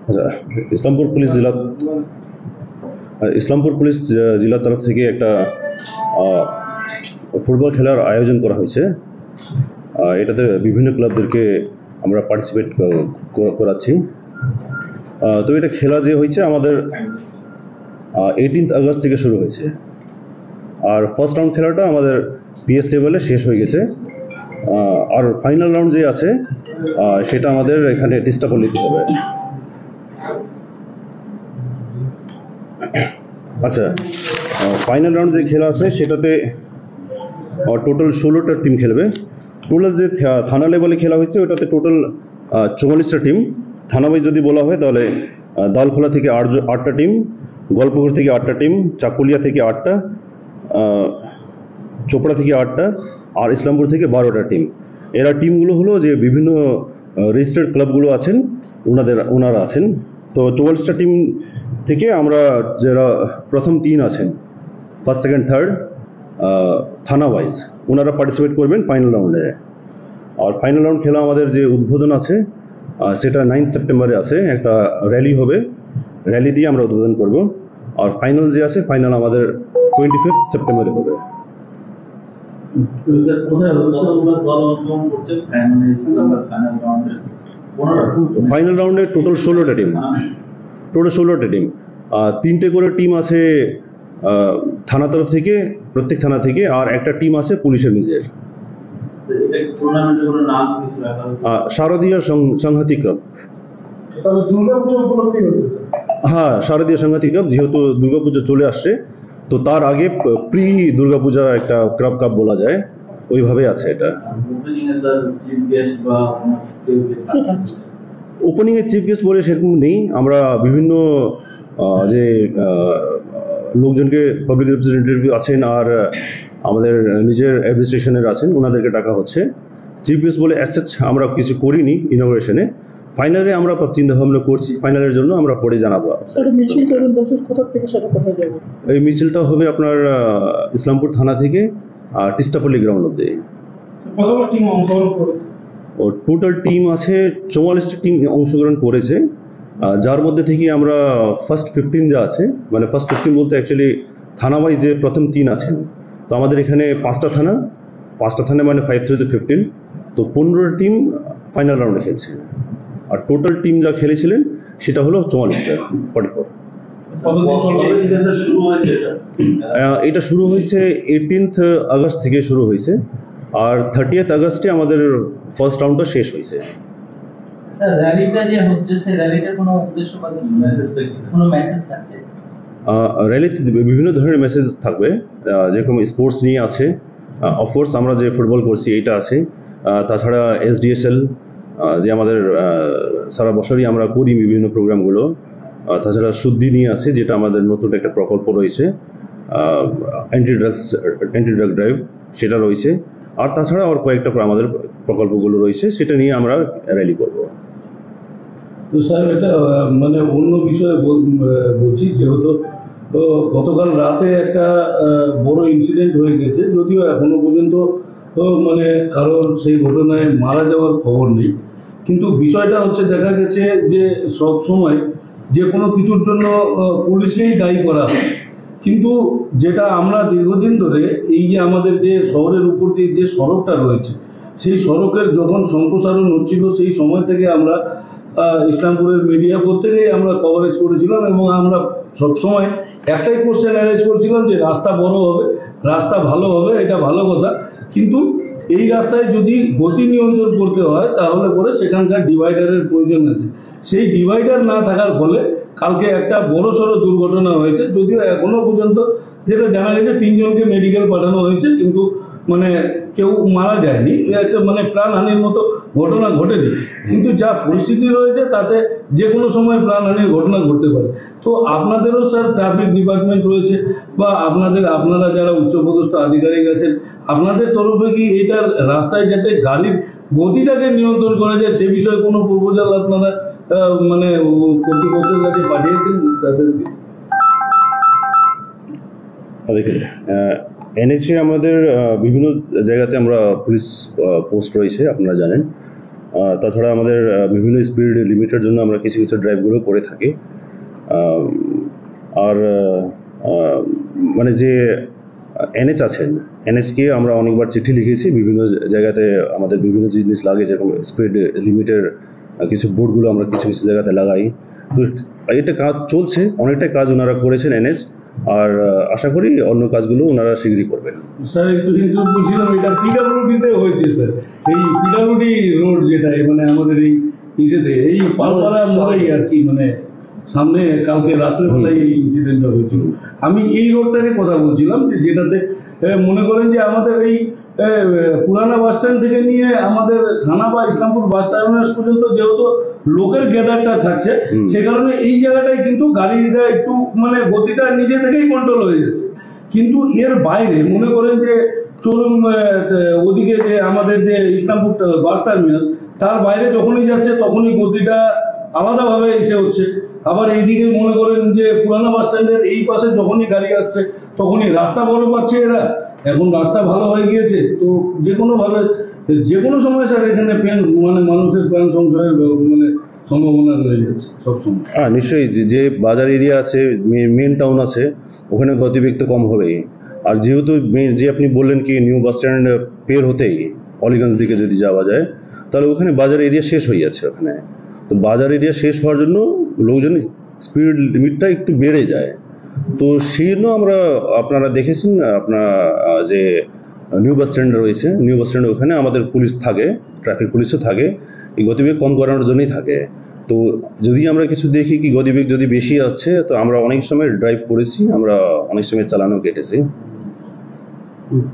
আচ্ছা, ইসলামপুর পুলিশ জেলার তরফ থেকে একটা ফুটবল খেলার আয়োজন করা হয়েছে। এটাতে বিভিন্ন ক্লাবদেরকে আমরা পার্টিসিপেট করাচ্ছি। তো এটা খেলা যে হয়েছে আমাদের 18 আগস্ট থেকে শুরু হয়েছে, আর ফার্স্ট রাউন্ড খেলাটা আমাদের পিএস লেভেলে শেষ হয়ে গেছে। আর ফাইনাল রাউন্ড যে আছে সেটা আমাদের এখানে তিস্তাপল্লীতে হবে। আচ্ছা, ফাইনাল রাউন্ড যে খেলা আছে সেটাতে টোটাল 16টা টিম খেলবে। টোটাল যে থানা লেভেলে খেলা হয়েছে ওটাতে টোটাল 44টা টিম। থানা ওয়াইজ যদি বলা হয় তাহলে দালখোলা থেকে 8টা টিম, গল্পপুর থেকে 8টা টিম, চাকুলিয়া থেকে 8টা, চোপড়া থেকে 8টা, আর ইসলামপুর থেকে 12টা টিম। এরা টিমগুলো হলো যে বিভিন্ন রেজিস্টার্ড ক্লাবগুলো আছেন ওনারা আছেন। তো 44টা টিম থেকে আমরা যারা প্রথম 3 আছেন, ফার্স্ট সেকেন্ড থার্ড থানা ওয়াইজ ওনারা পার্টিসিপেট করবেন ফাইনাল রাউন্ডে। আর ফাইনাল রাউন্ড খেলা আমাদের যে উদ্বোধন আছে সেটা 9 সেপ্টেম্বরে আছে, একটা র্যালি হবে, র্যালি দিয়ে আমরা উদ্বোধন করব। আর ফাইনাল যে আছে ফাইনাল আমাদের 25 সেপ্টেম্বরে হবে। ফাইনাল রাউন্ডে টোটাল 16টা টিম, 3টে করে টিম আছে থানা তরফ থেকে, প্রত্যেক থানা থেকে, আর একটা টিম আছে পুলিশের নিজের। শারদীয় সংহতি ক্লাব। হ্যাঁ, শারদীয় সংহতি ক্লাব, যেহেতু দুর্গাপূজা চলে আসছে তো তার আগে প্রি দুর্গাপূজা একটা ক্লাব কাপ বলা যায়, ওইভাবে আছে এটা। ওপেনিং এর চিফ গেস্ট বলে সেরকম নেই, আমরা বিভিন্ন যে লোকজনকে, পাবলিক রিপ্রেজেন্টেটিভ আছেন আর আমাদের নিজের অ্যাডমিনিস্ট্রেশনের আছেন, ওনাদেরকে ডাকা হচ্ছে। চিফ গেস্ট বলে অ্যাসেচ আমরা কিছু করিনি ইনগ্রেশনে। ফাইনালে আমরা চিন্তা ভাবনা করছি, ফাইনালের জন্য আমরা পরে জানাবো। এই মিছিলটা হবে আপনার ইসলামপুর থানা থেকে তিস্তাপল্লী গ্রাউন্ড অব্দি। ও টোটাল টিম আছে 44টা টিম অংশগ্রহণ করেছে, যার মধ্যে থেকে আমরা ফার্স্ট 15 যা আছে, মানে ফার্স্ট 15 বলতে অ্যাকচুয়ালি থানা ওয়াইজ যে প্রথম 3 আছেন, তো আমাদের এখানে 5টা থানা মানে 5 to 15, তো 15টা টিম ফাইনাল রাউন্ডে খেলছে। আর টোটাল টিম যা খেলেছিলেন সেটা হলো 44টা, 44। এটা শুরু হয়েছে 18 আগস্ট থেকে শুরু হয়েছে, আর 30 আগস্টে আমাদের ফার্স্ট রাউন্ডটা শেষ হয়েছে। র্যালিতে বিভিন্ন ধরনের মেসেজ থাকবে, যেরকম স্পোর্টস নিয়ে আছে, অফকোর্স আমরা যে ফুটবল করছি এইটা আছে, তাছাড়া SDSL যে আমাদের সারা বছরই আমরা করি বিভিন্ন প্রোগ্রামগুলো, তাছাড়া শুদ্ধি নিয়ে আছে, যেটা আমাদের নতুন একটা প্রকল্প রয়েছে, অ্যান্টি ড্রাগ ড্রাইভ সেটা রয়েছে, আর তাছাড়া আর কয়েকটা আমাদের প্রকল্পগুলো রয়েছে, সেটা নিয়ে আমরা র্যালি করব। তো স্যার, এটা মানে অন্য বিষয়ে বলছি, যেহেতু গতকাল রাতে একটা বড় ইনসিডেন্ট হয়ে গেছে, যদিও এখনো পর্যন্ত মানে কারোর সেই ঘটনায় মারা যাওয়ার খবর নেই, কিন্তু বিষয়টা হচ্ছে দেখা গেছে যে সব সময় যে কোনো কিছুর জন্য পুলিশকেই দায়ী করা হয়, কিন্তু যেটা আমরা দীর্ঘদিন ধরে এই যে আমাদের যে শহরের উপর দিয়ে যে সড়কটা রয়েছে, সেই সড়কের যখন সম্প্রসারণ হচ্ছিল সেই সময় থেকে আমরা ইসলামপুরের মিডিয়া প্রত্যেকেই আমরা কভারেজ করেছিলাম, এবং আমরা সবসময় একটাই কোশ্চেন অ্যারেজ করছিলাম যে রাস্তা বড় হবে, রাস্তা ভালো হবে, এটা ভালো কথা, কিন্তু এই রাস্তায় যদি গতি নিয়ন্ত্রণ করতে হয় তাহলে পরে সেখানকার ডিভাইডারের প্রয়োজন আছে। সেই ডিভাইডার না থাকার ফলে কালকে একটা বড়সড় দুর্ঘটনা হয়েছে, যদিও এখনো পর্যন্ত যেটা জানা গেছে 3 জনকে মেডিকেল পাঠানো হয়েছে, কিন্তু মানে কেউ মারা যায়নি, একটা মানে প্রাণহানির মতো ঘটনা ঘটেনি, কিন্তু যা পরিস্থিতি রয়েছে তাতে যে কোনো সময় প্রাণহানির ঘটনা ঘটতে পারে। তো আপনাদেরও স্যার ট্রাফিক ডিপার্টমেন্ট রয়েছে, বা আপনারা যারা উচ্চপদস্থ আধিকারিক আছেন, আপনাদের তরফে কি এটার রাস্তায় যাতে গাড়ির গতিটাকে নিয়ন্ত্রণ করা যায় সে বিষয়ে কোনো প্রপোজাল আপনারা মানে কর্তৃপক্ষের কাছে পাঠিয়েছেন তাদেরকে? এনএচএ আমাদের বিভিন্ন জায়গাতে আমরা পুলিশ পোস্ট রয়েছে, আপনারা জানেন। তাছাড়া আমাদের বিভিন্ন স্পিড লিমিটের জন্য আমরা কিছু কিছু ড্রাইভগুলো করে থাকি। আর মানে যে এনএচ আছেন, এনএচকে আমরা অনেকবার চিঠি লিখেছি। বিভিন্ন জায়গাতে আমাদের বিভিন্ন জিনিস লাগে, যেরকম স্পিড লিমিটের কিছু বোর্ডগুলো আমরা কিছু কিছু জায়গাতে লাগাই। তো এটা কাজ চলছে, অনেকটাই কাজ ওনারা করেছেন এনএচ, আর আশা করি অন্য কাজগুলো ওনারা শীঘ্রই করবেন। স্যার একটু কিন্তু বলছিলাম, এটা পিডাব্লিউডিতে হয়েছে স্যার, এই পিডাব্লিউডি রোড যেটা মানে আমাদের এই ইসেতে এই পালপাড়া মোড়েই আর কি, মানে সামনে কালকে রাত্রেবেলায় এই ইনসিডেন্টটা হয়েছিল। আমি এই রোডটারই কথা বলছিলাম, যে যেটাতে মনে করেন যে আমাদের এই পুরানা বাস স্ট্যান্ড থেকে নিয়ে আমাদের থানা বা ইসলামপুর বাস টার্মিনাস পর্যন্ত যেহেতু লোকের গ্যাদারটা থাকছে, সে কারণে এই জায়গাটায় কিন্তু গাড়িটা একটু মানে গতিটা নিজে থেকেই কন্ট্রোল হয়ে যাচ্ছে। কিন্তু এর বাইরে মনে করেন যে চলুন ওদিকে যে আমাদের যে ইসলামপুর বাস টার্মিনাস, তার বাইরে যখনই যাচ্ছে তখনই গতিটা আলাদাভাবে এসে হচ্ছে। আবার এইদিকে মনে করেন যে পুরানো বাস স্ট্যান্ডের এই পাশে যখনই গাড়ি আসছে তখনই রাস্তা বড় পাচ্ছে এরা। এখন রাস্তা ভালো হয়ে গিয়েছে, তো যে কোনোভাবে যে কোনো সময় স্যার এখানে মানে মানুষের প্রাণ সংশয়ের মানে সম্ভাবনা রয়ে যাচ্ছে সবসময়। হ্যাঁ, নিশ্চয়ই। যে বাজার এরিয়া আছে, মেন টাউন আছে, ওখানে গতিবেগ তো কম হবেই। আর যেহেতু যে আপনি বললেন কি নিউ বাস স্ট্যান্ড পের হতেই অলিগঞ্জ দিকে যদি যাওয়া যায়, তাহলে ওখানে বাজার এরিয়া শেষ হয়ে যাচ্ছে ওখানে। তো বাজার এরিয়া শেষ হওয়ার জন্য লোকজন স্পিড লিমিটটা একটু বেড়ে যায়। তো সেই জন্য আমরা, আপনারা দেখেছেন আপনার যে নিউ বাস স্ট্যান্ড রয়েছে, নিউ বাস স্ট্যান্ড ওখানে আমাদের পুলিশ থাকে, ট্রাফিক পুলিশও থাকে, এই গতিবেগ কম করানোর জন্যই থাকে। তো যদি আমরা কিছু দেখি কি গতিবেগ যদি বেশি আসছে, তো আমরা অনেক সময় ড্রাইভ করেছি, আমরা অনেক সময় চালানো কেটেছি। হুম।